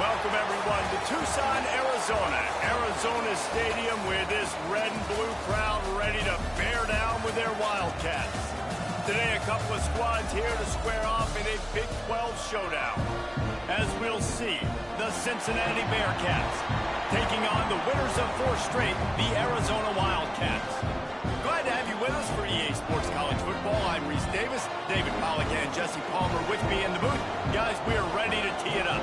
welcome everyone to Tucson, Arizona. Arizona Stadium with this red and blue crowd ready to bear down with their Wildcats. Today, a couple of squads here to square off in a Big 12 showdown. As we'll see, the Cincinnati Bearcats taking on the winners of 4 straight, the Arizona Wildcats. Glad to have you with us for EA Sports College Football. I'm Reese Davis, David Pollack and Jesse Palmer with me in the booth. Guys, we are ready to tee it up.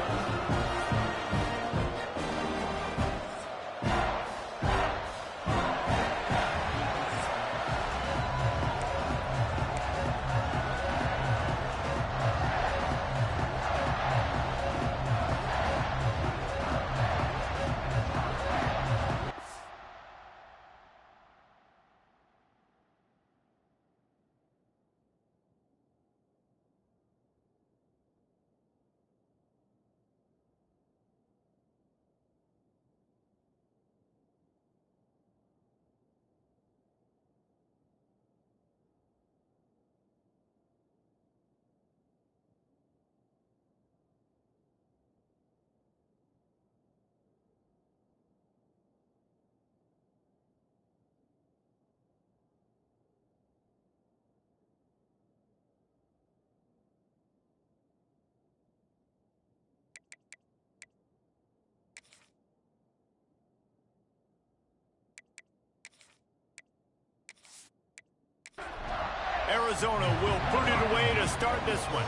Arizona will put it away to start this one.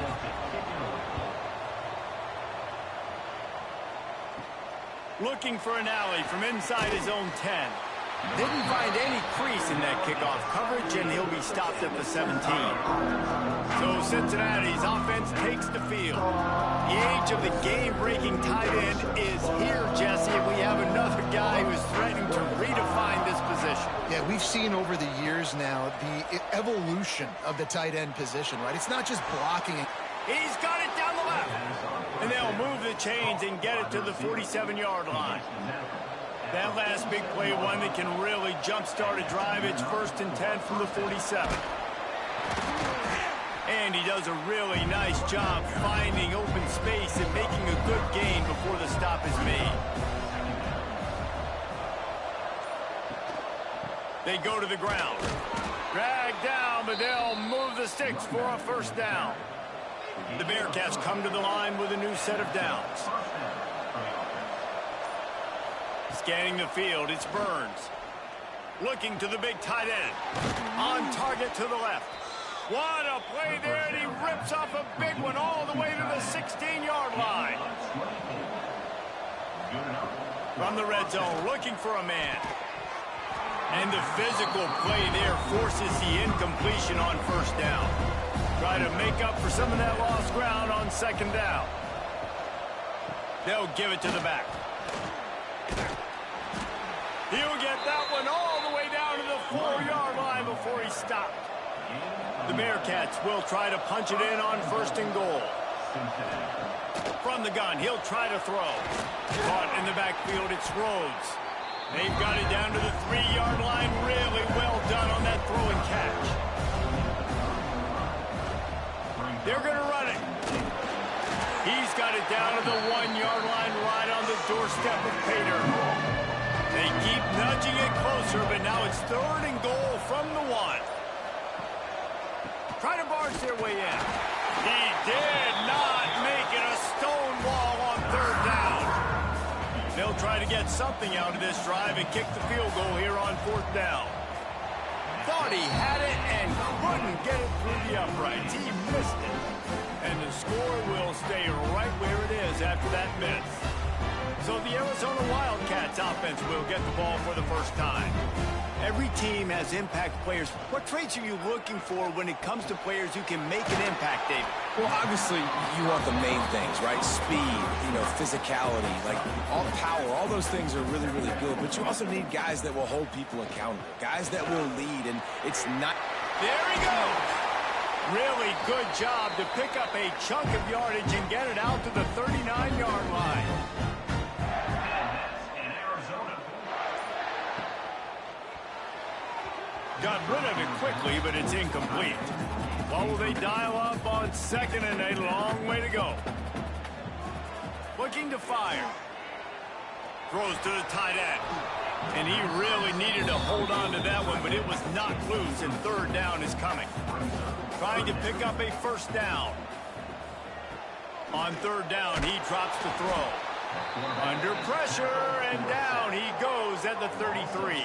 Looking for an alley from inside his own 10. Didn't find any crease in that kickoff coverage, and he'll be stopped at the 17. So Cincinnati's offense takes the field. The age of the game-breaking tight end is here, Jesse, and we have another guy who's threatening to redefine this position. Yeah, we've seen over the years now the evolution of the tight end position, right? It's not just blocking it. He's got it down the left. And they'll move the chains and get it to the 47-yard line. That last big play, one that can really jumpstart a drive. It's 1st and 10 from the 47. And he does a really nice job finding open space and making a good gain before the stop is made. They go to the ground. Drag down, but they'll move the sticks for a 1st down. The Bearcats come to the line with a new set of downs. Scanning the field, it's Burns. Looking to the big tight end. On target to the left. What a play there, and he rips off a big one all the way to the 16-yard line. From the red zone, looking for a man. And the physical play there forces the incompletion on 1st down. Try to make up for some of that lost ground on 2nd down. They'll give it to the back. He'll get that one all the way down to the 4-yard line before he stopped. The Bearcats will try to punch it in on 1st and goal. From the gun, he'll try to throw. Caught in the backfield, it's Rhodes. They've got it down to the 3-yard line. Really well done on that throw and catch. They're going to run it. He's got it down to the 1-yard line right on the doorstep of Pater. They keep nudging it closer, but now it's 3rd and goal from the 1. Trying to barge their way in. He did not make it a stone wall on 3rd down. They'll try to get something out of this drive and kick the field goal here on 4th down. Thought he had it and couldn't get it through the uprights. He missed it. And the score will stay right where it is after that miss. So the Arizona Wildcats offense will get the ball for the 1st time. Every team has impact players. What traits are you looking for when it comes to players who can make an impact, David? Well, obviously, you want the main things, right? Speed, physicality, like all power, all those things are really, really good. But you also need guys that will hold people accountable, guys that will lead, and it's not... There he goes! Really good job to pick up a chunk of yardage and get it out to the 39-yard line. Got rid of it quickly, but it's incomplete. What will they dial up on 2nd and a long way to go? Looking to fire. Throws to the tight end. And he really needed to hold on to that one, but it was knocked loose, and third down is coming. Trying to pick up a first down. On third down, he drops the throw. Under pressure, and down he goes at the 33.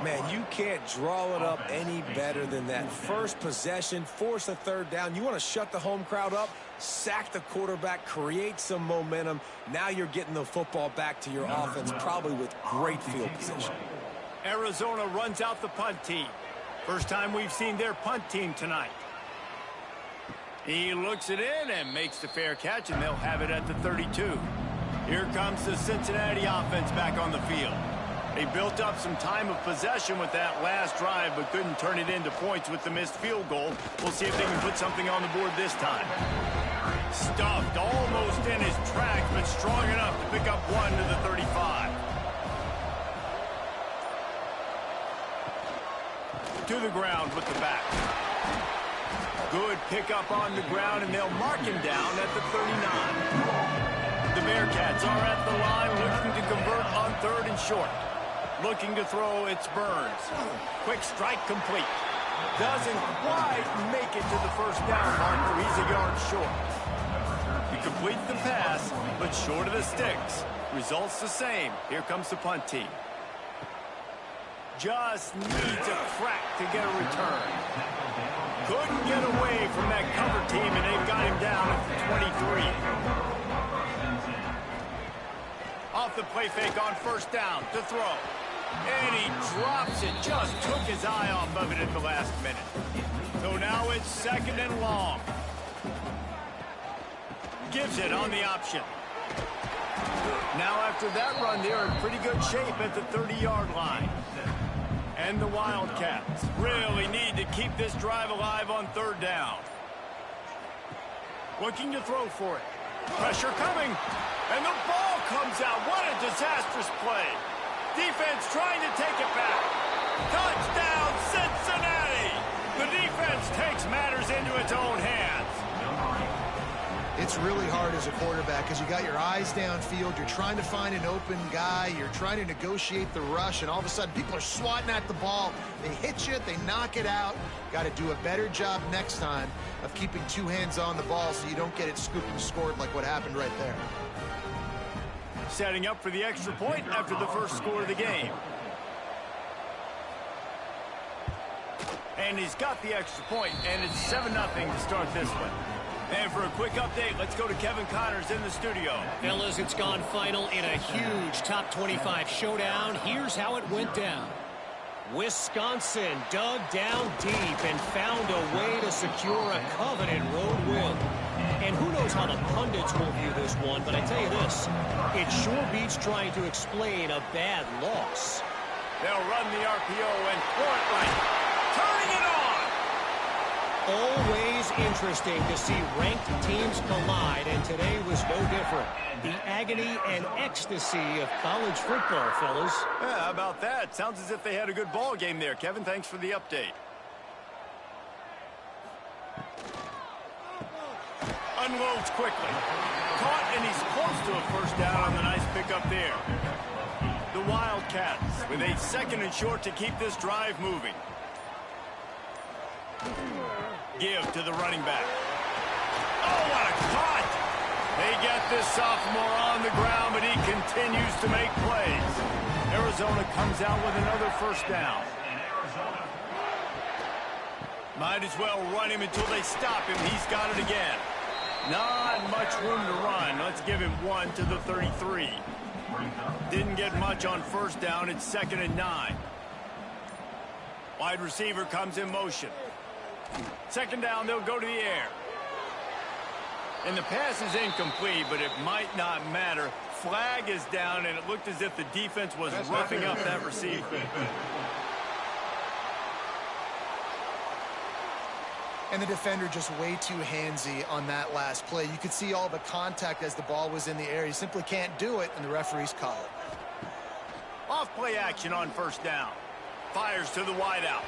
Man, you can't draw it up any better than that. First possession, force a third down. You want to shut the home crowd up, sack the quarterback, create some momentum. Now you're getting the football back to your offense, probably with great field position. Arizona runs out the punt team. First time we've seen their punt team tonight. He looks it in and makes the fair catch, and they'll have it at the 32. Here comes the Cincinnati offense back on the field. They built up some time of possession with that last drive, but couldn't turn it into points with the missed field goal. We'll see if they can put something on the board this time. Stuffed almost in his tracks, but strong enough to pick up one to the 35. To the ground with the back. Good pickup on the ground, and they'll mark him down at the 39. The Bearcats are at the line looking to convert on third and short. Looking to throw, it's Burns. Quick strike complete. Doesn't quite make it to the first down marker. He's a yard short. He completes the pass, but short of the sticks. Results the same. Here comes the punt team. Just needs a crack to get a return. Couldn't get away from that cover team, and they've got him down at the 23. Off the play fake on first down to throw. And he drops it. Just took his eye off of it at the last minute. So now it's second and long. Gives it on the option. Now after that run, they're in pretty good shape at the 30-yard line. And the Wildcats really need to keep this drive alive on third down. Looking to throw for it. Pressure coming. And the ball comes out. What a disastrous play. Defense trying to take it back. Touchdown, Cincinnati! The defense takes matters into its own hands. It's really hard as a quarterback because you got your eyes downfield. You're trying to find an open guy. You're trying to negotiate the rush, and all of a sudden people are swatting at the ball. They hit you. They knock it out. Got to do a better job next time of keeping two hands on the ball so you don't get it scooped and scored like what happened right there. Setting up for the extra point after the first score of the game. And he's got the extra point, and it's 7-0 to start this one. And for a quick update, let's go to Kevin Connors in the studio. Fellas, it's gone final in a huge top 25 showdown. Here's how it went down. Wisconsin dug down deep and found a way to secure a coveted road win. And who knows how the pundits will view this one, but I tell you this, it sure beats trying to explain a bad loss. They'll run the RPO and throw it right. Turning it on! Always interesting to see ranked teams collide, and today was no different. The agony and ecstasy of college football, fellas. Yeah, how about that? Sounds as if they had a good ball game there. Kevin, thanks for the update. Unloads quickly. Caught, and he's close to a first down on the nice pickup there. The Wildcats with a second and short to keep this drive moving. Give to the running back. Oh, what a cut! They get this sophomore on the ground, but he continues to make plays. Arizona comes out with another first down. Might as well run him until they stop him. He's got it again. Not much room to run. Let's give him one to the 33. Didn't get much on first down. It's 2nd and 9. Wide receiver comes in motion. Second down, they'll go to the air. And the pass is incomplete, but it might not matter. Flag is down, and it looked as if the defense was roughing up that receiver. And the defender just way too handsy on that last play. You could see all the contact as the ball was in the air. You simply can't do it, and the referees call it. Off-play action on first down. Fires to the wideout.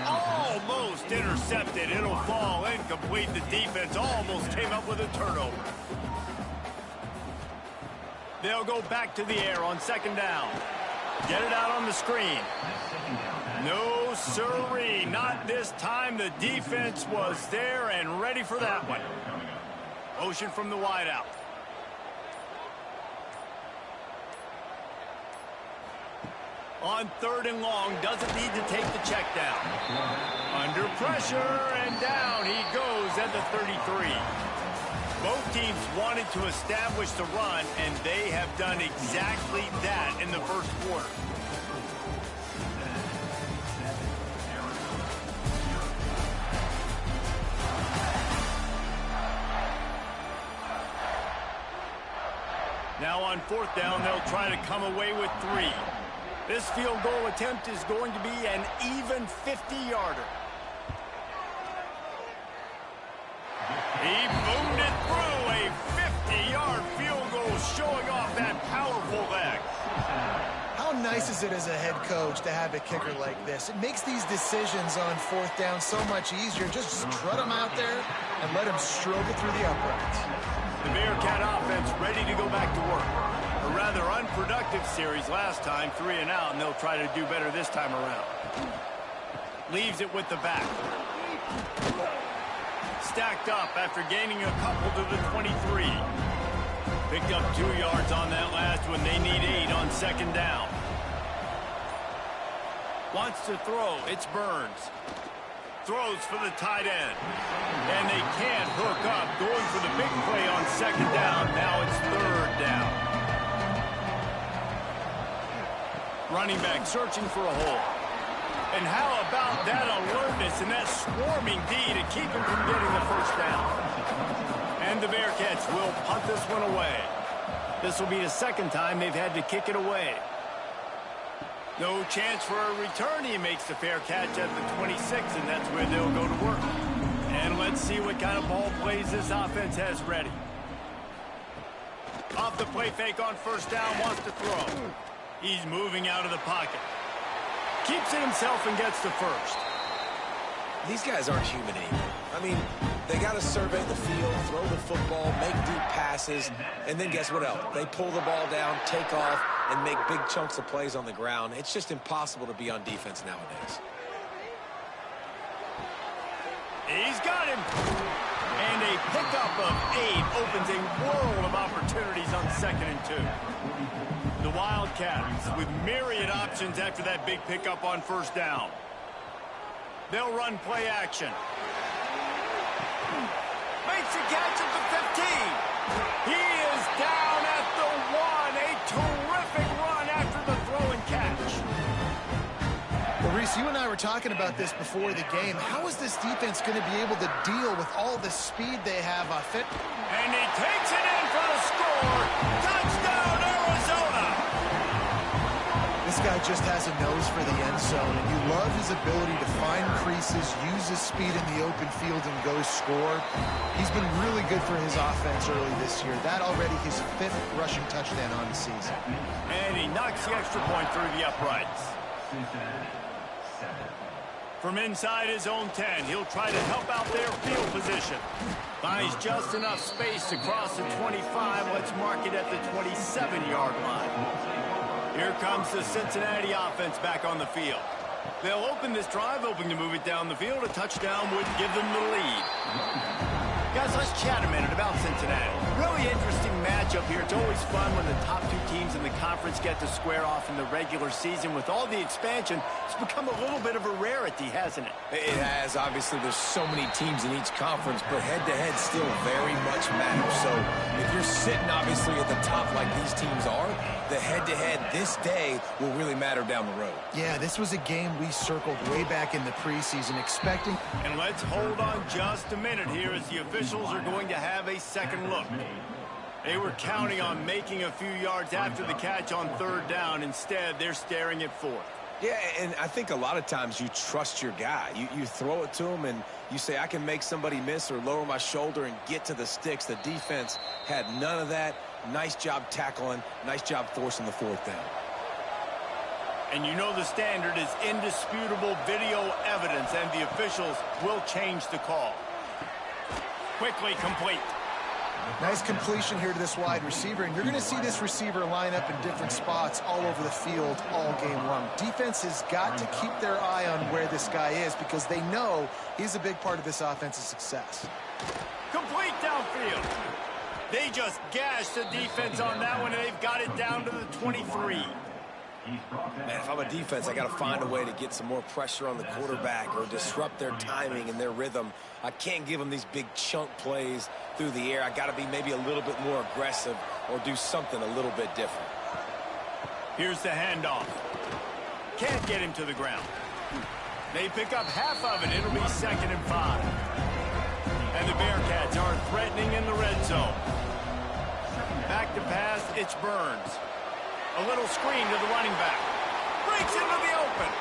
Almost intercepted. It'll fall incomplete. The defense almost came up with a turnover. They'll go back to the air on second down. Get it out on the screen. No siree, not this time. The defense was there and ready for that one. Motion from the wideout. On third and long, doesn't need to take the check down. Under pressure, and down he goes at the 33. Both teams wanted to establish the run, and they have done exactly that in the first quarter. Now on fourth down, they'll try to come away with 3. This field goal attempt is going to be an even 50-yarder. He boomed it through, a 50-yard field goal showing off that powerful leg. How nice is it as a head coach to have a kicker like this? It makes these decisions on fourth down so much easier. Just strut them out there and let them stroke it through the uprights. The Bearcat offense ready to go back to work. A rather unproductive series last time, 3 and out, and they'll try to do better this time around. Leaves it with the back. Stacked up after gaining a couple to the 23. Picked up 2 yards on that last one. They need 8 on second down. Wants to throw. It's Burns. Throws for the tight end. And they can't hook up. Going for the big play on second down. Now it's third down. Running back searching for a hole. And how about that alertness and that swarming D to keep him from getting the first down. And the Bearcats will punt this one away. This will be the second time they've had to kick it away. No chance for a return. He makes the fair catch at the 26, and that's where they'll go to work. And let's see what kind of ball plays this offense has ready. Off the play fake on first down, wants to throw. He's moving out of the pocket. Keeps it himself and gets the first. These guys aren't human anymore. I mean, they got to survey the field, throw the football, make deep passes, and then guess what else? They pull the ball down, take off, and make big chunks of plays on the ground. It's just impossible to be on defense nowadays. He's got him. And a pickup of 8 opens a world of opportunities on second and 2. The Wildcats with myriad options after that big pickup on first down. They'll run play action. Makes a catch at the 15. He is down at the 1. A terrific run after the throw and catch. Well, Reese, you and I were talking about this before the game. How is this defense going to be able to deal with all the speed they have? And he takes it in for the score. Touchdown, Arizona. This guy just has a nose for the end zone, and you love his ability to find creases, use his speed in the open field, and go score. He's been really good for his offense early this year. That already his 5th rushing touchdown on the season. And he knocks the extra point through the uprights. From inside his own 10, he'll try to help out their field position. Finds just enough space to cross the 25. Let's mark it at the 27-yard line. Here comes the Cincinnati offense back on the field. They'll open this drive, hoping to move it down the field. A touchdown would give them the lead. Guys, let's chat a minute about Cincinnati. Really interesting matchup here. It's always fun when the top 2 teams in the conference get to square off in the regular season. With all the expansion, it's become a little bit of a rarity, hasn't it? It has. Obviously, there's so many teams in each conference, but head-to-head still very much matters. So if you're sitting, obviously, at the top like these teams are, the head-to-head this day will really matter down the road. Yeah, this was a game we circled way back in the preseason, expecting. And let's hold on just a minute here as the officials are going to have a second look. They were counting on making a few yards after the catch on third down. Instead, they're staring at fourth. Yeah, and I think a lot of times you trust your guy. You throw it to him and you say, I can make somebody miss or lower my shoulder and get to the sticks. The defense had none of that. Nice job tackling. Nice job forcing the fourth down. And you know the standard is indisputable video evidence, and the officials will change the call. Quickly complete. Nice completion here to this wide receiver, and you're going to see this receiver line up in different spots all over the field all game long. Defense has got to keep their eye on where this guy is because they know he's a big part of this offense's success. Complete downfield. They just gashed the defense on that one, and they've got it down to the 23. Man, if I'm a defense, I got to find a way to get some more pressure on the quarterback or disrupt their timing and their rhythm. I can't give them these big chunk plays through the air. I got to be maybe a little bit more aggressive or do something a little bit different. Here's the handoff. Can't get him to the ground. They pick up half of it. It'll be 2nd and 5. And the Bearcats are threatening in the red zone. Back to pass, it's Burns. A little screen to the running back. Breaks into the open.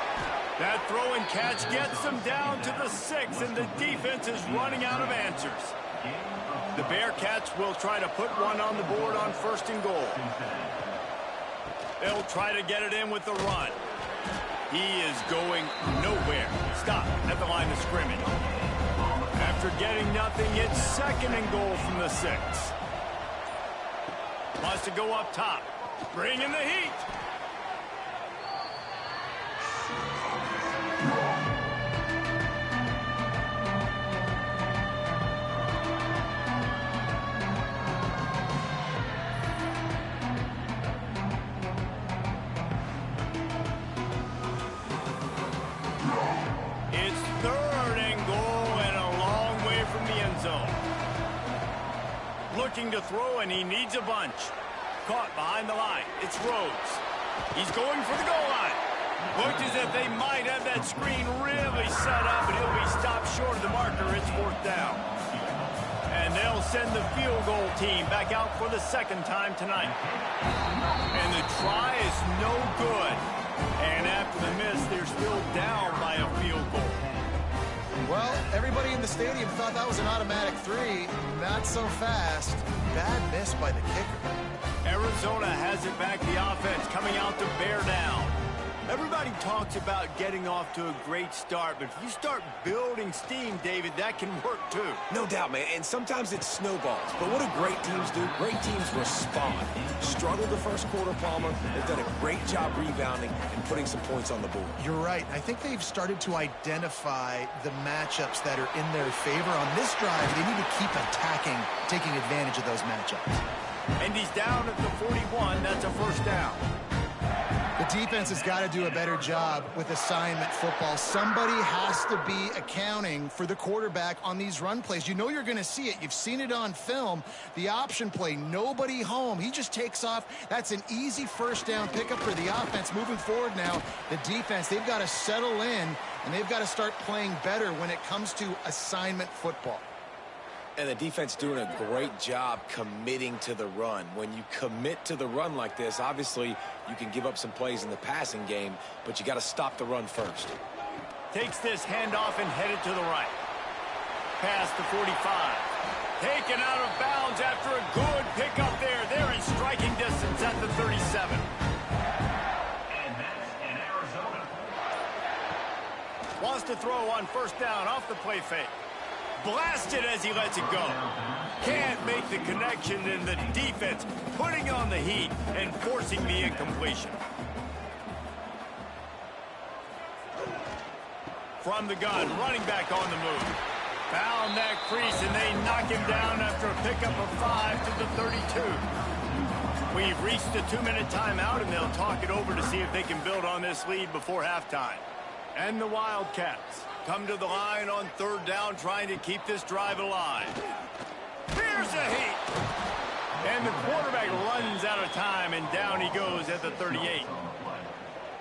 That throw and catch gets them down to the 6, and the defense is running out of answers. The Bearcats will try to put one on the board on 1st and goal. They'll try to get it in with the run. He is going nowhere. Stop at the line of scrimmage. After getting nothing, it's 2nd and goal from the 6. Wants to go up top. Bring in the heat. It's 3rd and goal and a long way from the end zone. Looking to throw, and he needs a bunch. Caught behind the line. It's Rhodes. He's going for the goal line. Looked as if they might have that screen really set up, and he'll be stopped short of the marker. It's 4th down. And they'll send the field goal team back out for the 2nd time tonight. And the try is no good. And after the miss, they're still down by a field goal. Well, everybody in the stadium thought that was an automatic 3. Not so fast. Bad miss by the kicker. Arizona has it back, the offense coming out to bear down. Everybody talks about getting off to a great start, but if you start building steam, David, that can work too. No doubt, man, and sometimes it snowballs. But what do great teams do? Great teams respond. Struggled the first quarter, Palmer. They've done a great job rebounding and putting some points on the board. You're right. I think they've started to identify the matchups that are in their favor. On this drive, they need to keep attacking, taking advantage of those matchups. And he's down at the 41. That's a 1st down. The defense has got to do a better job with assignment football. Somebody has to be accounting for the quarterback on these run plays. You know you're going to see it. You've seen it on film. The option play, nobody home. He just takes off. That's an easy 1st down pickup for the offense. Moving forward now, the defense, they've got to settle in, and they've got to start playing better when it comes to assignment football. And the defense doing a great job committing to the run. When you commit to the run like this, obviously you can give up some plays in the passing game, but you got to stop the run first. Takes this handoff and headed to the right. Past the 45. Taken out of bounds after a good pickup there. They're in striking distance at the 37. Wants to throw on 1st down off the play fake. Blasted as he lets it go. Can't make the connection, and the defense putting on the heat and forcing the incompletion. From the gun, running back on the move. Found that crease, and they knock him down after a pickup of 5 to the 32. We've reached the 2-minute timeout, and they'll talk it over to see if they can build on this lead before halftime. And the Wildcats come to the line on 3rd down, trying to keep this drive alive. Here's the heat. And the quarterback runs out of time, and down he goes at the 38.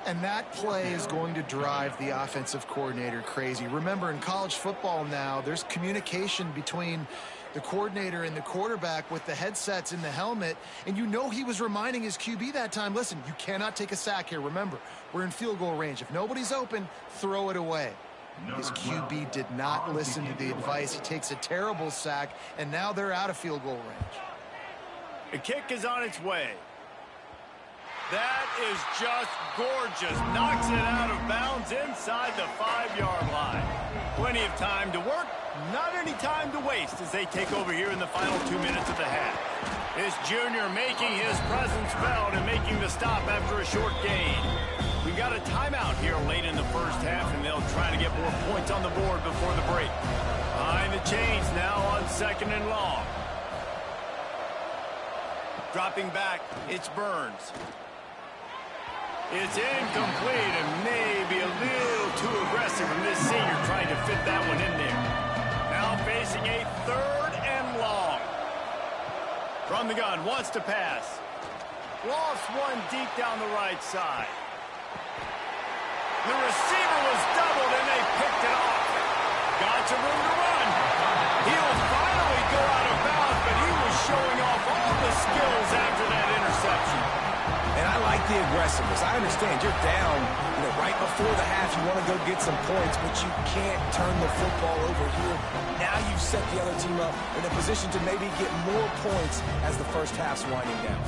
And that play is going to drive the offensive coordinator crazy. Remember, in college football now, there's communication between the coordinator and the quarterback with the headsets in the helmet, and you know he was reminding his QB that time, listen, you cannot take a sack here. Remember, we're in field goal range. If nobody's open, throw it away. His QB did not listen to the advice. He takes a terrible sack, and now they're out of field goal range. The kick is on its way. That is just gorgeous. Knocks it out of bounds inside the 5-yard line. Plenty of time to work, not any time to waste as they take over here in the final 2 minutes of the half. This junior making his presence felt and making the stop after a short gain. We've got a timeout here late in the first half, and they'll try to get more points on the board before the break. Behind the chains now on 2nd and long. Dropping back, it's Burns. It's incomplete and maybe a little too aggressive from this senior trying to fit that one in there. Now facing a 3rd and long. From the gun, wants to pass. Lost one deep down the right side. The receiver was doubled and they picked it off. Got some room to run. He'll finally go out of bounds, but he was showing off all the skills after that interception. And I like the aggressiveness. I understand you're down, right before the half. You want to go get some points, but you can't turn the football over here. Now you've set the other team up in a position to maybe get more points as the first half's winding down.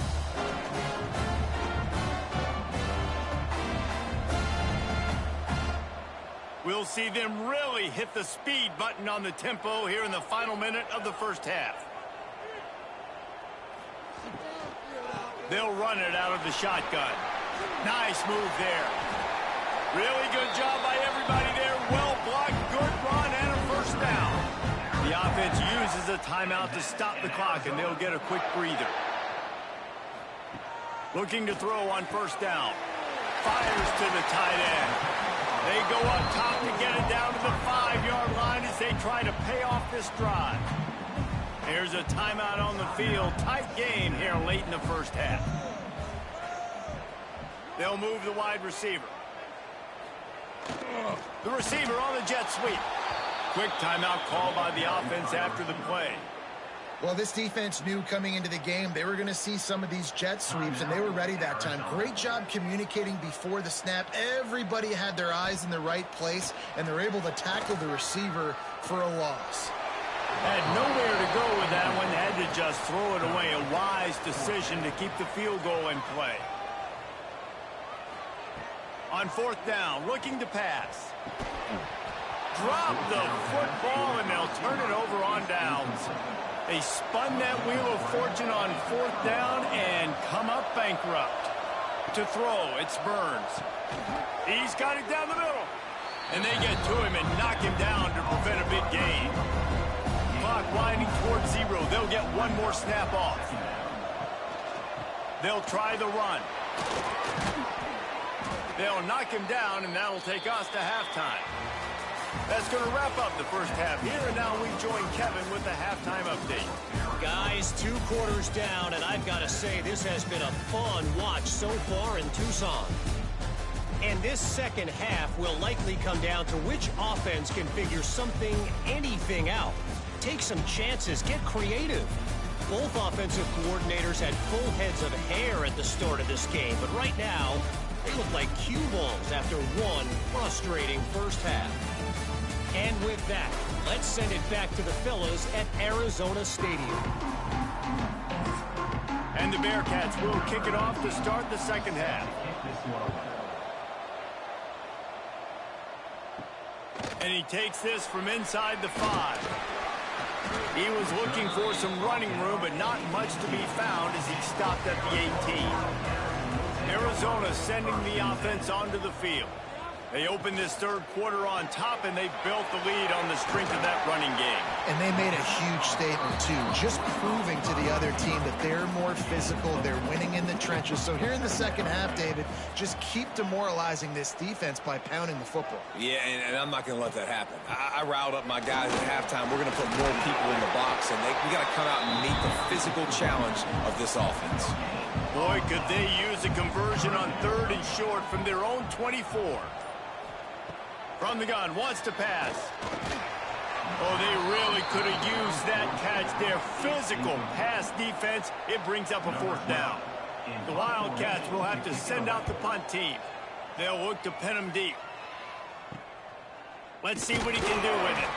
We'll see them really hit the speed button on the tempo here in the final minute of the first half. They'll run it out of the shotgun. Nice move there. Really good job by everybody there. Well blocked, good run, and a first down. The offense uses a timeout to stop the clock, and they'll get a quick breather. Looking to throw on first down. Fires to the tight end. They go up top to get it down to the 5-yard line as they try to pay off this drive. Here's a timeout on the field. Tight game here late in the first half. They'll move the wide receiver. The receiver on the jet sweep. Quick timeout call by the offense after the play. Well, this defense knew coming into the game they were going to see some of these jet sweeps, and they were ready that time. Great job communicating before the snap. Everybody had their eyes in the right place, and they're able to tackle the receiver for a loss. Had nowhere to go with that one. Had to just throw it away. A wise decision to keep the field goal in play. On 4th down, looking to pass. Drop the football, and they'll turn it over on downs. They spun that wheel of fortune on 4th down and come up bankrupt. To throw, it's Burns. He's got it down the middle. And they get to him and knock him down to prevent a big gain. Clock winding towards 0. They'll get one more snap off. They'll try the run. They'll knock him down, and that'll take us to halftime. That's going to wrap up the first half here, and now we join Kevin with the halftime update. Guys, 2 quarters down, and I've got to say this has been a fun watch so far in Tucson. And this second half will likely come down to which offense can figure something, anything out. Take some chances, get creative. Both offensive coordinators had full heads of hair at the start of this game, but right now, they look like cue balls after one frustrating first half. And with that, let's send it back to the fellas at Arizona Stadium. And the Bearcats will kick it off to start the second half. And he takes this from inside the 5. He was looking for some running room, but not much to be found as he stopped at the 18. Arizona sending the offense onto the field. They opened this third quarter on top, and they built the lead on the strength of that running game. And they made a huge statement, too, just proving to the other team that they're more physical, they're winning in the trenches. So here in the second half, David, just keep demoralizing this defense by pounding the football. Yeah, and I'm not going to let that happen. I riled up my guys at halftime. We're going to put more people in the box, and we got to come out and meet the physical challenge of this offense. Boy, could they use a conversion on 3rd and short from their own 24. From the gun, wants to pass. Oh, they really could have used that catch there. Physical pass defense. It brings up a 4th down. The Wildcats will have to send out the punt team. They'll look to pin him deep. Let's see what he can do with it.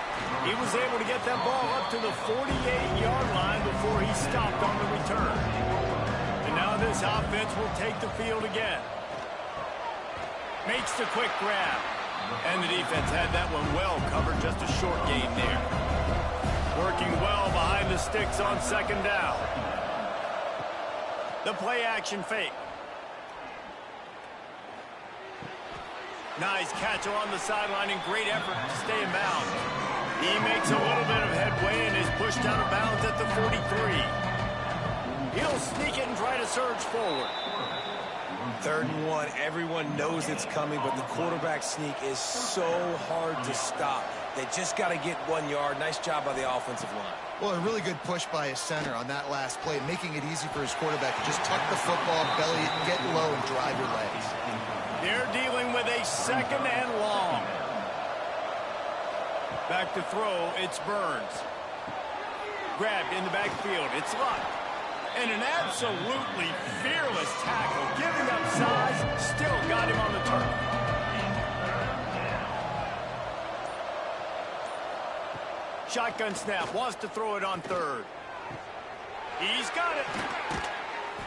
He was able to get that ball up to the 48-yard line before he stopped on the return. And now this offense will take the field again. Makes the quick grab. And the defense had that one well covered, just a short gain there. Working well behind the sticks on second down. The play action fake. Nice catch along the sideline and great effort to stay in bounds. He makes a little bit of headway and is pushed out of bounds at the 43. He'll sneak it and try to surge forward. 3rd and 1, everyone knows it's coming, but the quarterback sneak is so hard to stop. They just got to get 1 yard. Nice job by the offensive line. Well, a really good push by his center on that last play, making it easy for his quarterback to just tuck the football, belly it, get low, and drive your legs. They're dealing with a 2nd and long. Back to throw, it's Burns. Grabbed in the backfield, it's Luck. And an absolutely fearless tackle, giving up size, still got him on the turf. Shotgun snap, wants to throw it on 3rd. He's got it.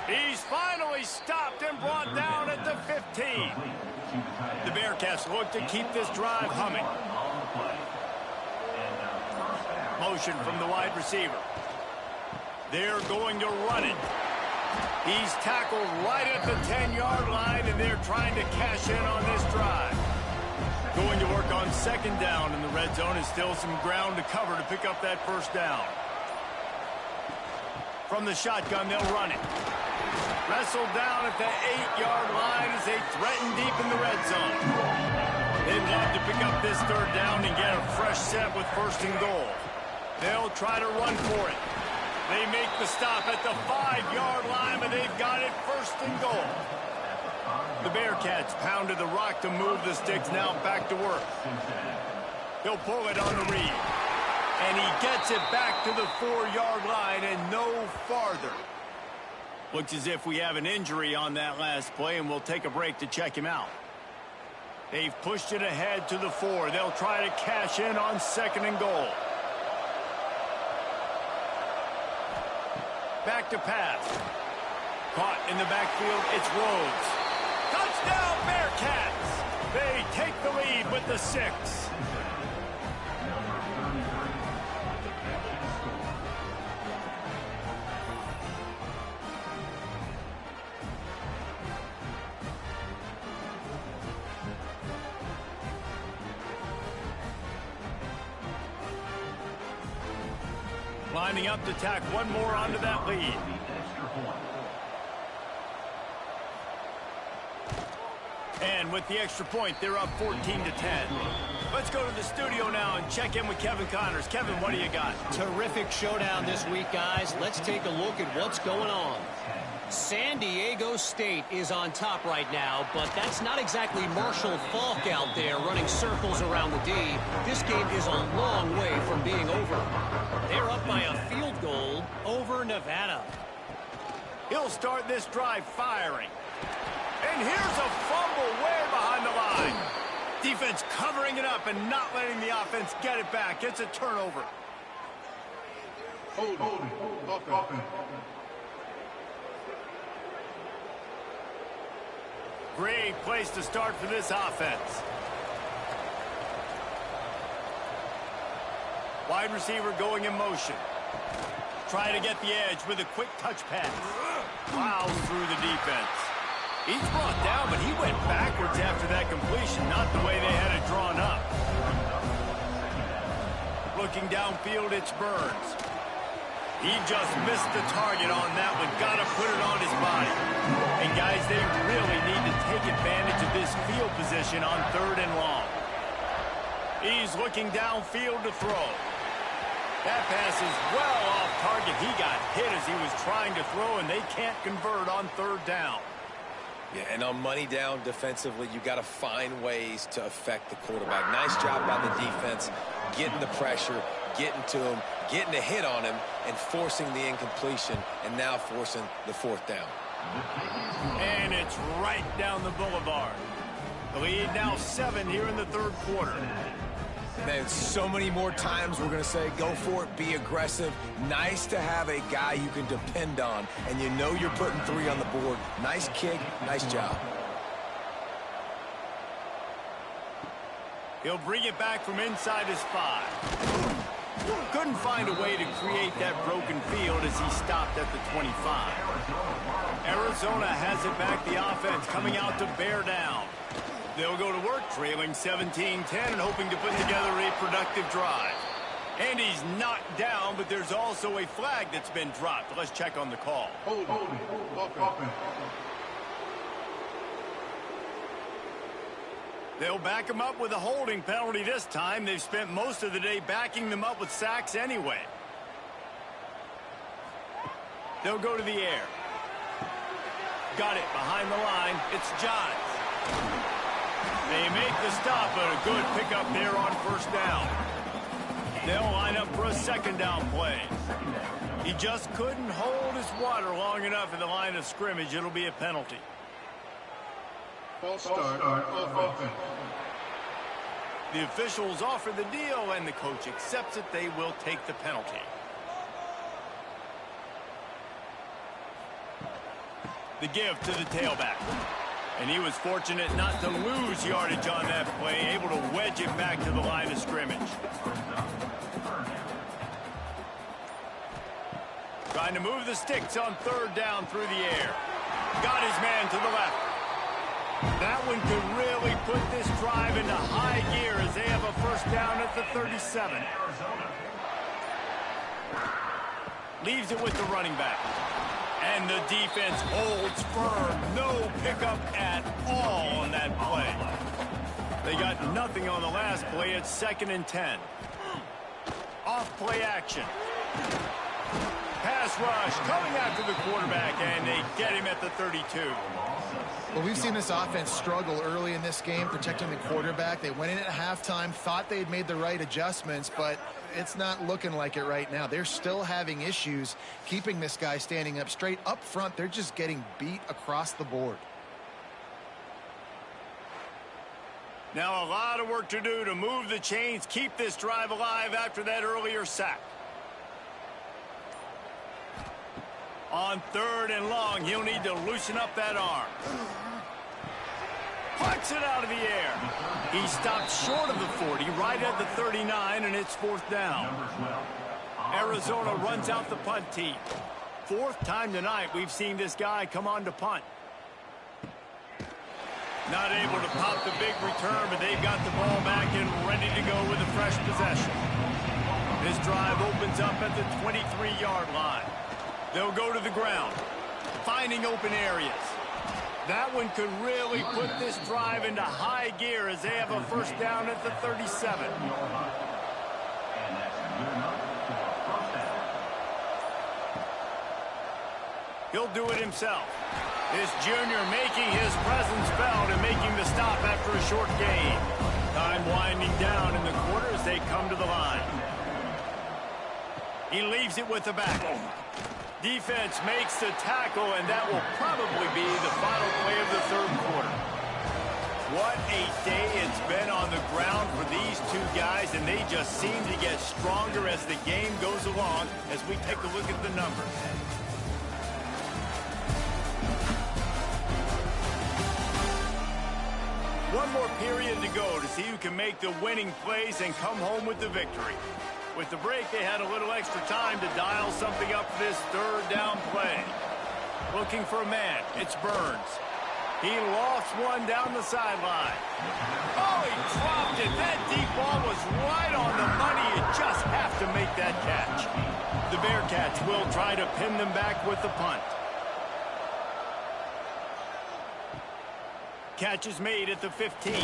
He's finally stopped and brought down at the 15. The Bearcats look to keep this drive humming. Motion from the wide receiver. They're going to run it. He's tackled right at the 10-yard line, and they're trying to cash in on this drive. Going to work on 2nd down in the red zone, and still some ground to cover to pick up that 1st down. From the shotgun, they'll run it. Wrestled down at the 8-yard line as they threaten deep in the red zone. They'd love to pick up this 3rd down and get a fresh set with 1st and goal. They'll try to run for it. They make the stop at the 5-yard line, but they've got it 1st and goal. The Bearcats pounded the rock to move the sticks, now back to work. He'll pull it on the read. And he gets it back to the 4-yard line and no farther. Looks as if we have an injury on that last play, and we'll take a break to check him out. They've pushed it ahead to the 4. They'll try to cash in on 2nd and goal. Back to pass. Caught in the backfield, it's Rhodes. Touchdown, Bearcats! They take the lead with the 6. Lining up to tack one more onto that lead. And with the extra point, they're up 14-10. Let's go to the studio now and check in with Kevin Connors. Kevin, what do you got? Terrific showdown this week, guys. Let's take a look at what's going on. San Diego State is on top right now, but that's not exactly Marshall Faulk out there running circles around the D. This game is a long way from being over. They're up by a field goal over Nevada. He'll start this drive firing. And here's a fumble way behind the line. Defense covering it up and not letting the offense get it back. It's a turnover. Hold it. Great place to start for this offense. Wide receiver going in motion. Try to get the edge with a quick touch pass. Plows through the defense. He's brought down, but he went backwards after that completion, not the way they had it drawn up. Looking downfield, it's Burns. He just missed the target on that one. Got to put it on his body. And, guys, they really need to take advantage of this field position on 3rd and long. He's looking downfield to throw. That pass is well off target. He got hit as he was trying to throw, and they can't convert on 3rd down. Yeah, and on money down defensively, you got to find ways to affect the quarterback. Nice job by the defense, getting the pressure, getting to him, getting a hit on him, and forcing the incompletion, and now forcing the 4th down. And it's right down the boulevard. The lead now 7 here in the 3rd quarter. Man, so many more times we're going to say, go for it, be aggressive. Nice to have a guy you can depend on, and you know you're putting 3 on the board. Nice kick, nice job. He'll bring it back from inside his 5. Couldn't find a way to create that broken field as he stopped at the 25. Arizona has it back, the offense coming out to bear down. They'll go to work trailing 17-10 and hoping to put together a productive drive. And he's knocked down, but there's also a flag that's been dropped. Let's check on the call. They'll back him up with a holding penalty this time. They've spent most of the day backing them up with sacks anyway. They'll go to the air. Got it behind the line. It's Johns. They make the stop, but a good pickup there on first down. They'll line up for a second down play. He just couldn't hold his water long enough in the line of scrimmage. It'll be a penalty. False start offense. The officials offer the deal, and the coach accepts it. They will take the penalty. The give to the tailback. And he was fortunate not to lose yardage on that play, able to wedge it back to the line of scrimmage. Trying to move the sticks on third down through the air. Got his man to the left. That one could really put this drive into high gear as they have a first down at the 37. Leaves it with the running back. And the defense holds firm. No pickup at all on that play. They got nothing on the last play. It's 2nd and 10. Off play action. Pass rush coming after the quarterback, and they get him at the 32. Well, we've seen this offense struggle early in this game protecting the quarterback. They went in at halftime, thought they had made the right adjustments, but it's not looking like it right now. They're still having issues keeping this guy standing up straight. Up front, they're just getting beat across the board. Now a lot of work to do to move the chains, keep this drive alive after that earlier sack. On 3rd and long, he'll need to loosen up that arm. Puts it out of the air. He stopped short of the 40, right at the 39, and it's 4th down. Arizona runs out the punt team. 4th time tonight we've seen this guy come on to punt. Not able to pop the big return, but they've got the ball back and ready to go with a fresh possession. This drive opens up at the 23-yard line. They'll go to the ground, finding open areas. That one could really put this drive into high gear as they have a first down at the 37. He'll do it himself. This junior making his presence felt and making the stop after a short gain. Time winding down in the quarter as they come to the line. He leaves it with the back. Defense makes the tackle, and that will probably be the final play of the 3rd quarter. What a day it's been on the ground for these two guys, and they just seem to get stronger as the game goes along as we take a look at the numbers. One more period to go to see who can make the winning plays and come home with the victory. With the break, they had a little extra time to dial something up for this 3rd down play. Looking for a man. It's Burns. He lofts one down the sideline. Oh, he dropped it. That deep ball was right on the money. You just have to make that catch. The Bearcats will try to pin them back with the punt. Catch is made at the 15.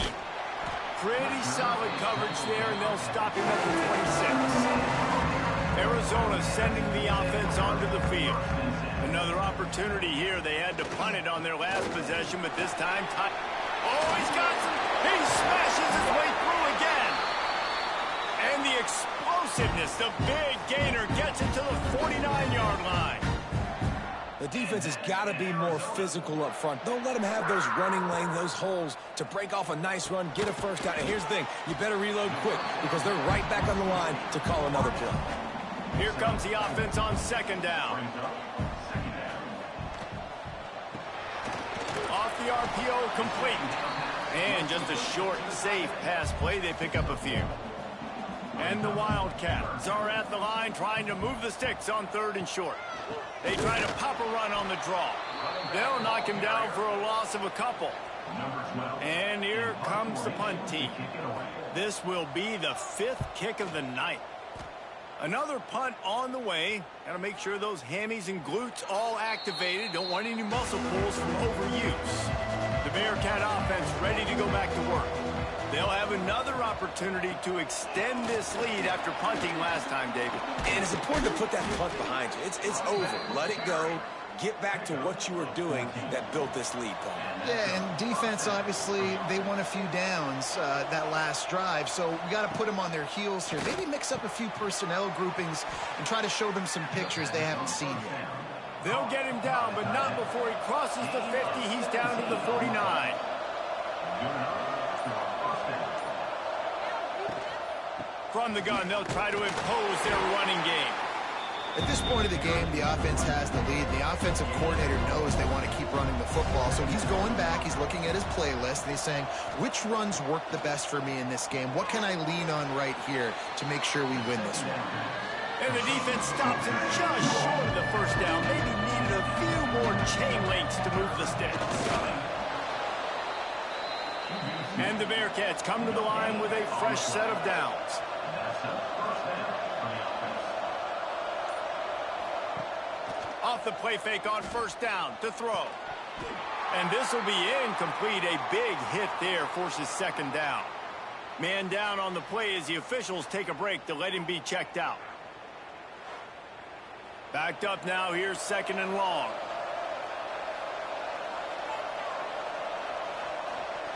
Pretty solid coverage there, and they'll stop him at the 26. Arizona sending the offense onto the field. Another opportunity here. They had to punt it on their last possession, but this time... Oh, he's got some... He smashes his way through again. And the explosiveness, the big gainer, gets it to the 49-yard line. The defense has got to be more physical up front. Don't let them have those running lanes, those holes to break off a nice run, get a first down. And here's the thing, you better reload quick because they're right back on the line to call another play. Here comes the offense on 2nd down. Off the RPO, complete. And just a short, safe pass play. They pick up a few. And the Wildcats are at the line trying to move the sticks on 3rd and short. They try to pop a run on the draw. They'll knock him down for a loss of a couple. And here comes the punt team. This will be the 5th kick of the night. Another punt on the way. Got to make sure those hammies and glutes all activated. Don't want any muscle pulls from overuse. The Bearcat offense ready to go back to work. They'll have another opportunity to extend this lead after punting last time, David. And it's important to put that punt behind you. It's over. Let it go. Get back to what you were doing that built this lead, Paul. Yeah, and defense, obviously, they won a few downs that last drive, so we got to put them on their heels here. Maybe mix up a few personnel groupings and try to show them some pictures they haven't seen yet. They'll get him down, but not before he crosses the 50. He's down to the 49. From the gun, they'll try to impose their running game. At this point of the game, the offense has the lead. The offensive coordinator knows they want to keep running the football. So he's going back, he's looking at his playlist, and he's saying, which runs work the best for me in this game? What can I lean on right here to make sure we win this one? And the defense stops him just short of the first down. Maybe needed a few more chain links to move the sticks. And the Bearcats come to the line with a fresh set of downs. Off the play fake on 1st down to throw. And this will be incomplete. A big hit there forces 2nd down. Man down on the play as the officials take a break to let him be checked out. Backed up now. Here's 2nd and long.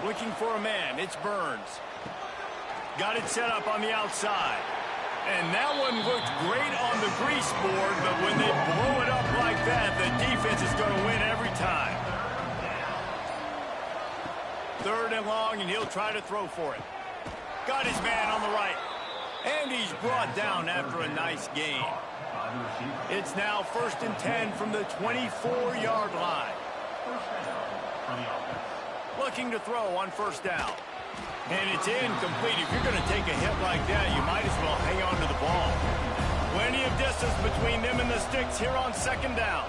Looking for a man. It's Burns. Got it set up on the outside. And that one looked great on the grease board, but when they blow it up like that, the defense is going to win every time. 3rd and long, and he'll try to throw for it. Got his man on the right. And he's brought down after a nice gain. It's now 1st and 10 from the 24-yard line. Looking to throw on 1st down. And it's incomplete. If you're going to take a hit like that, you might as well hang on to the ball. Plenty of distance between them and the sticks here on 2nd down.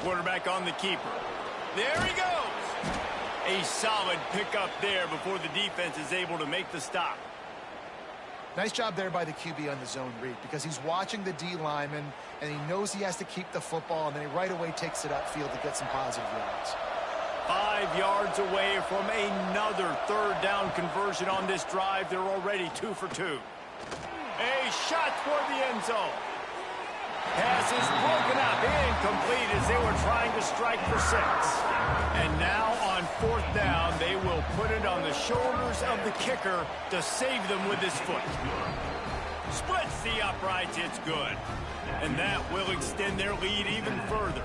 Quarterback on the keeper. There he goes. A solid pickup there before the defense is able to make the stop. Nice job there by the QB on the zone read because he's watching the D lineman and he knows he has to keep the football, and then he right away takes it upfield to get some positive yards. 5 yards away from another 3rd down conversion on this drive. They're already 2 for 2. A shot toward the end zone. Pass is broken up, incomplete as they were trying to strike for 6. And now on 4th down, they will put it on the shoulders of the kicker to save them with his foot. Splits the uprights, it's good. And that will extend their lead even further.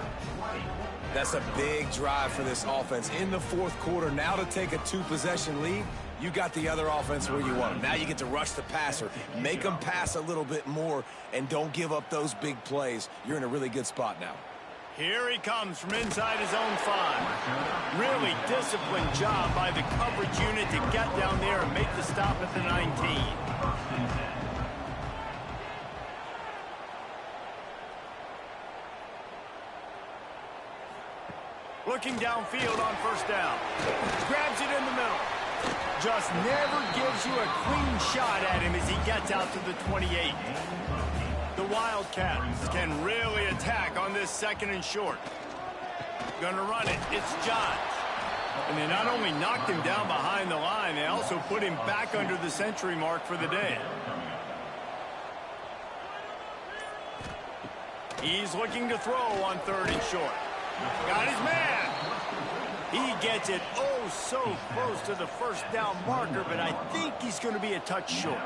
That's a big drive for this offense in the 4th quarter. Now to take a 2-possession lead, you got the other offense where you want them. Now you get to rush the passer, make them pass a little bit more, and don't give up those big plays. You're in a really good spot now. Here he comes from inside his own 5. Really disciplined job by the coverage unit to get down there and make the stop at the 19. Looking downfield on 1st down. Grabs it in the middle. Just never gives you a clean shot at him as he gets out to the 28. The Wildcats can really attack on this 2nd and short. Gonna run it. It's Johns. And they not only knocked him down behind the line, they also put him back under the century mark for the day. He's looking to throw on 3rd and short. Got his man. He gets it oh so close to the 1st down marker, but I think he's going to be a touch short.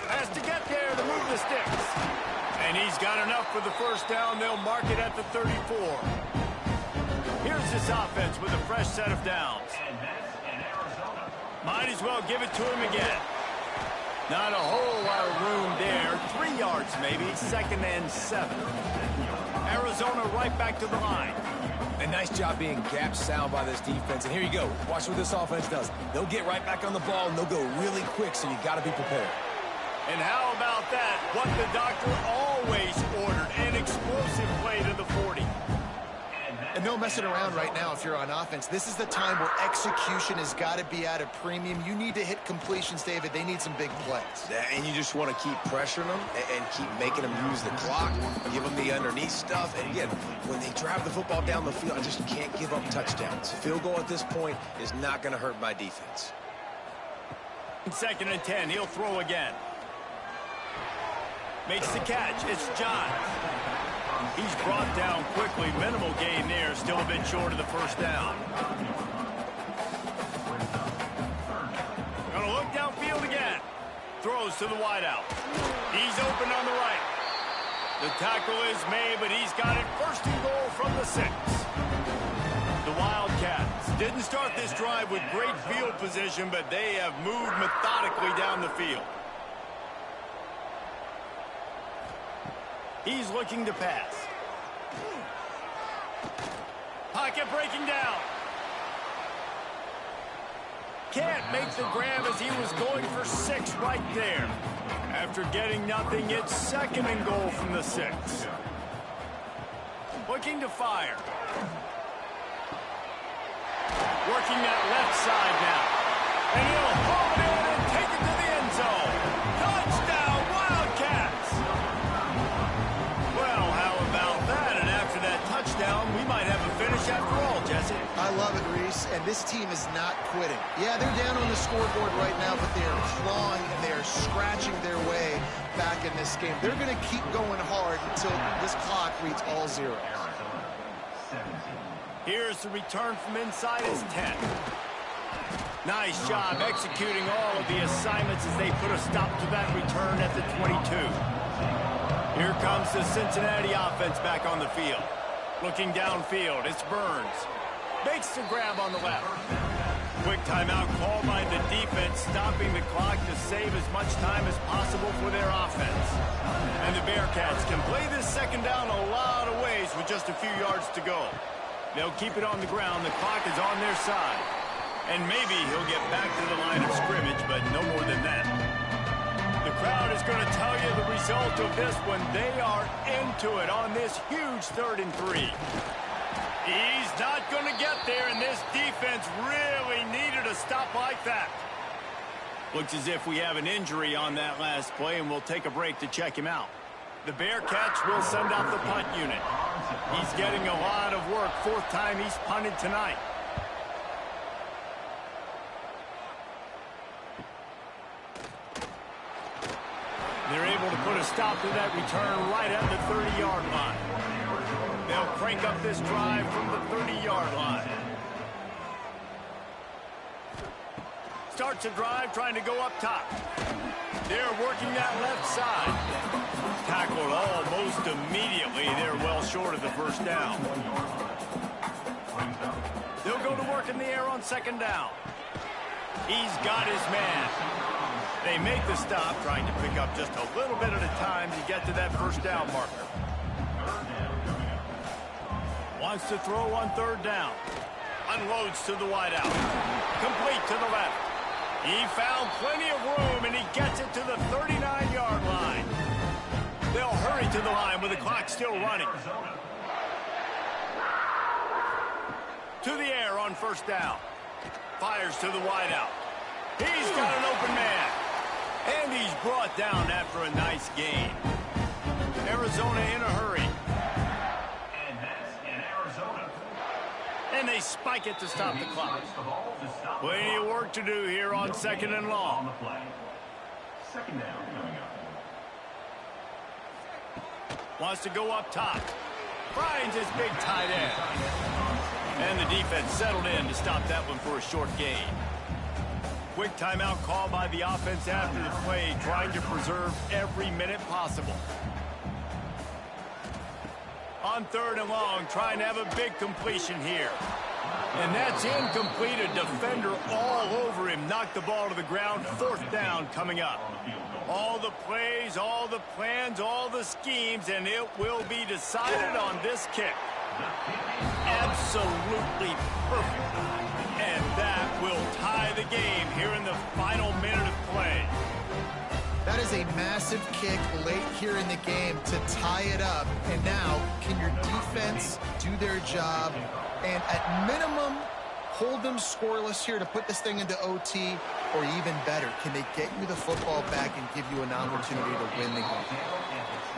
Has to get there to move the sticks. And he's got enough for the 1st down. They'll mark it at the 34. Here's this offense with a fresh set of downs. Might as well give it to him again. Not a whole lot of room there. 3 yards maybe. 2nd and 7. Arizona right back to the line. And nice job being gap sound by this defense. And here you go. Watch what this offense does. They'll get right back on the ball, and they'll go really quick, so you got to be prepared. And how about that? What the doctor always ordered, an explosive play to the 40. And no messing around right now if you're on offense. This is the time where execution has got to be at a premium. You need to hit completions, David. They need some big plays. And you just want to keep pressuring them and keep making them use the clock, give them the underneath stuff. And again, when they drive the football down the field, I just can't give up touchdowns. Field goal at this point is not going to hurt my defense. 2nd and 10, he'll throw again. Makes the catch. It's John. He's brought down quickly. Minimal gain there. Still a bit short of the first down. Gonna look downfield again. Throws to the wideout. He's open on the right. The tackle is made, but he's got it 1st and goal from the 6. The Wildcats didn't start this drive with great field position, but they have moved methodically down the field. He's looking to pass. Pocket breaking down. Can't make the grab as he was going for 6 right there. After getting nothing, it's 2nd and goal from the 6. Looking to fire. Working that left side now. And he'll haul it in and take it to the end zone. Touchdown, Wildcats! Well, how about that? And after that touchdown, we might have a finish after all, Jesse. I love it, Reese, and this team is not quitting. Yeah, they're down on the scoreboard right now, but they are clawing and they are scratching their way back in this game. They're going to keep going hard until this clock reads all zeros. Here's the return from inside his 10. Nice job executing all of the assignments as they put a stop to that return at the 22. Here comes the Cincinnati offense back on the field. Looking downfield, it's Burns. Makes the grab on the left. Quick timeout called by the defense, stopping the clock to save as much time as possible for their offense. And the Bearcats can play this 2nd down a lot of ways with just a few yards to go. They'll keep it on the ground. The clock is on their side. And maybe he'll get back to the line of scrimmage, but no more than that. The crowd is going to tell you the result of this one. They are into it on this huge 3rd and 3. He's not going to get there, and this defense really needed a stop like that. Looks as if we have an injury on that last play, and we'll take a break to check him out. The Bearcats will send out the punt unit. He's getting a lot of work. 4th time he's punted tonight. They're able to put a stop to that return right at the 30-yard line. They'll crank up this drive from the 30-yard line. Starts a drive trying to go up top. They're working that left side. Tackled almost immediately. They're well short of the first down. They'll go to work in the air on 2nd down. He's got his man. They make the stop, trying to pick up just a little bit at a time to get to that first down marker. Wants to throw on 3rd down. Unloads to the wideout. Complete to the left. He found plenty of room, and he gets it to the 39-yard line. They'll hurry to the line with the clock still running. To the air on 1st down. Fires to the wideout. He's got an open man. And he's brought down after a nice gain. Arizona in a hurry. And that's in Arizona. And they spike it to stop the clock. Plenty of work to do here on 2nd and long. 2nd down coming up. Wants to go up top. Finds his big tight end. And the defense settled in to stop that one for a short gain. Quick timeout called by the offense after the play, trying to preserve every minute possible. On 3rd and long, trying to have a big completion here. And that's incomplete. A defender all over him. Knocked the ball to the ground. 4th down coming up. All the plays, all the plans, all the schemes, and it will be decided on this kick. Absolutely. absolutely perfect. And that will tie the game here in the final minute of play. That is a massive kick late here in the game to tie it up. And now, can your defense do their job and at minimum hold them scoreless here to put this thing into OT, or even better, can they get you the football back and give you an opportunity to win the game?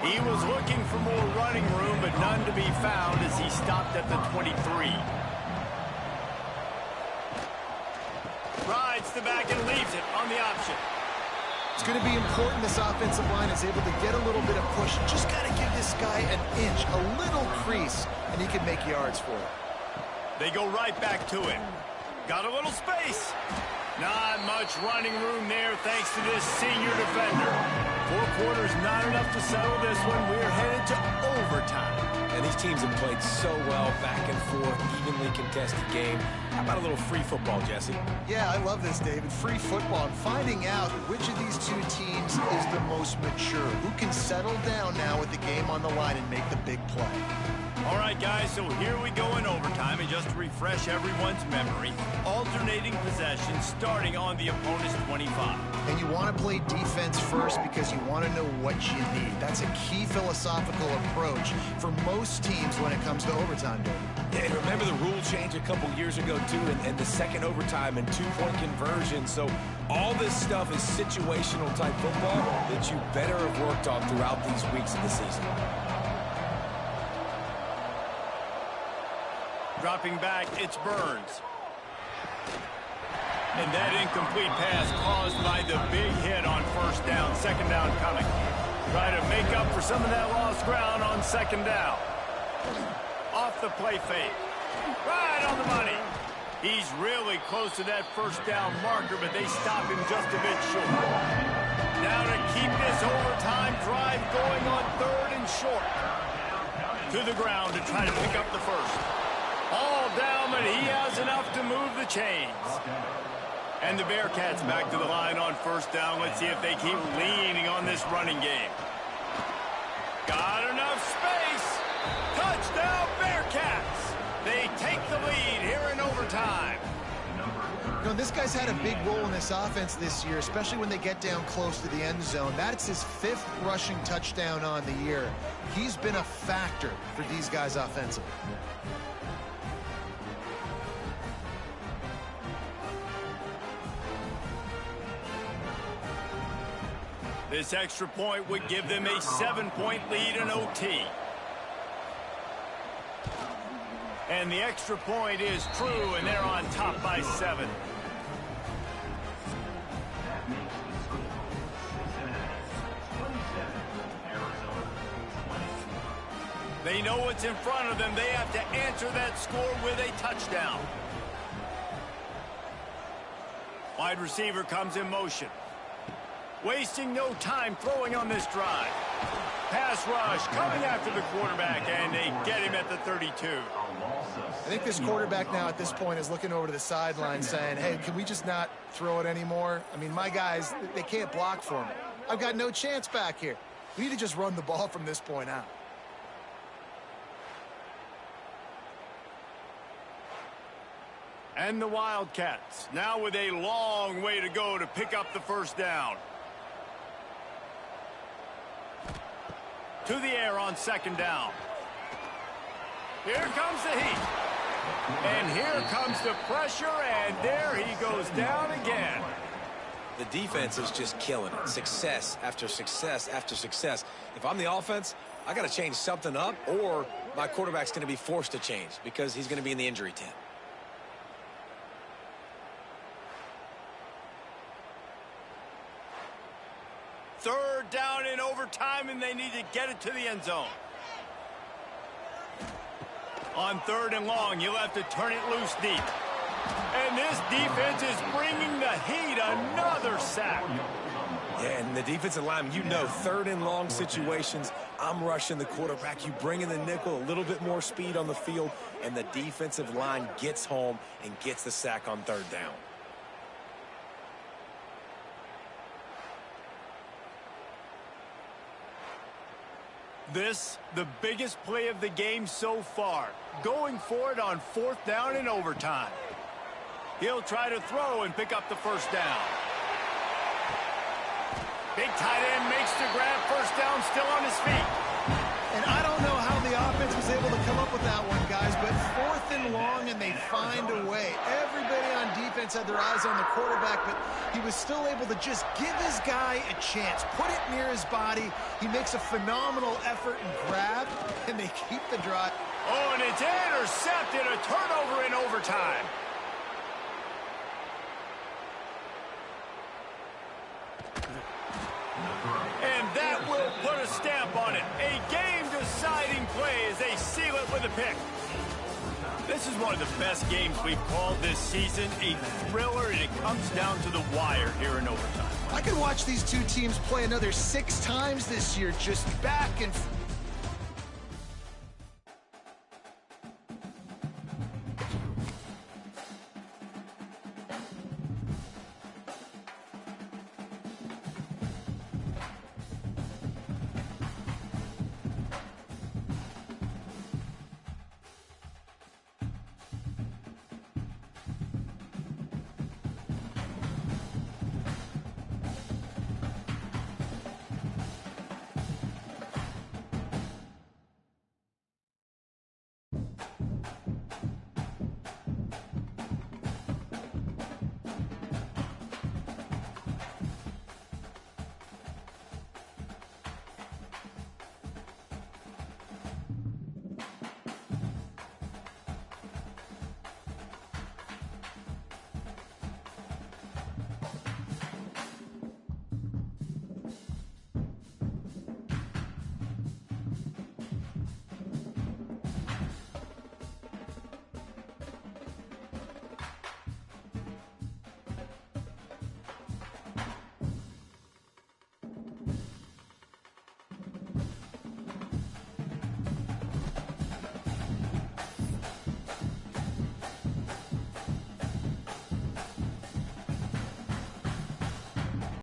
He was looking for more running room, but none to be found as he stopped at the 23. Rides the back and leaves it on the option. It's going to be important this offensive line is able to get a little bit of push. Just got to give this guy an inch, a little crease, and he can make yards for it. They go right back to it. Got a little space. Not much running room there thanks to this senior defender. 4 quarters not enough to settle this one. We're headed to overtime. And these teams have played so well, back and forth, evenly contested game. How about a little free football, Jesse? Yeah, I love this, David. Free football. And finding out which of these two teams is the most mature. Who can settle down now with the game on the line and make the big play. All right, guys, so here we go in overtime. And just to refresh everyone's memory, alternating possession starting on the opponent's 25. And you want to play defense first because you want to know what you need. That's a key philosophical approach for most teams when it comes to overtime, David. Yeah, and remember the rule change a couple years ago, too, and the second overtime and 2-point conversion. So all this stuff is situational type football that you better have worked on throughout these weeks of the season. Dropping back, it's Burns. And that incomplete pass caused by the big hit on first down. Second down coming. Try to make up for some of that lost ground on second down. Off the play fake. Right on the money. He's really close to that first down marker, but they stop him just a bit short. Now to keep this overtime drive going on 3rd and short. To the ground to try to pick up the first. All down, but he has enough to move the chains. And the Bearcats back to the line on first down. Let's see if they keep leaning on this running game. Got enough space. Touchdown, Bearcats. They take the lead here in overtime. You know, this guy's had a big role in this offense this year, especially when they get down close to the end zone. That's his 5th rushing touchdown on the year. He's been a factor for these guys offensively. This extra point would give them a 7-point lead in OT. And the extra point is true, and they're on top by 7. They know what's in front of them. They have to answer that score with a touchdown. Wide receiver comes in motion. Wasting no time throwing on this drive. Pass rush coming after the quarterback, and they get him at the 32. I think this quarterback now at this point is looking over to the sideline saying, hey, can we just not throw it anymore? I mean, my guys, they can't block for me. I've got no chance back here. We need to just run the ball from this point out. And the Wildcats now with a long way to go to pick up the first down. To the air on second down. Here comes the heat. And here comes the pressure, and there he goes down again. The defense is just killing it. Success after success after success. If I'm the offense, I got to change something up, or my quarterback's going to be forced to change because he's going to be in the injury tent. Third down in overtime, and they need to get it to the end zone. On 3rd and long, you'll have to turn it loose deep. And this defense is bringing the heat. Another sack. Yeah, and the defensive line, you know, 3rd and long situations, I'm rushing the quarterback. You bring in the nickel, a little bit more speed on the field, and the defensive line gets home and gets the sack on 3rd down. This, the biggest play of the game so far. Going for it on 4th down in overtime. He'll try to throw and pick up the first down. Big tight end makes the grab. First down, still on his feet. And I don't know how the offense was able to come up with that one, guys, but 4th and long, and they find a way. Everybody on defense had their eyes on the quarterback, but he was still able to just give his guy a chance, put it near his body. He makes a phenomenal effort and grab, and they keep the drive. Oh, and it's intercepted, a turnover in overtime. And that will put a stamp on it. A game-deciding play as they seal it with a pick. This is one of the best games we've called this season. A thriller, and it comes down to the wire here in overtime. I could watch these two teams play another 6 times this year, just back and forth.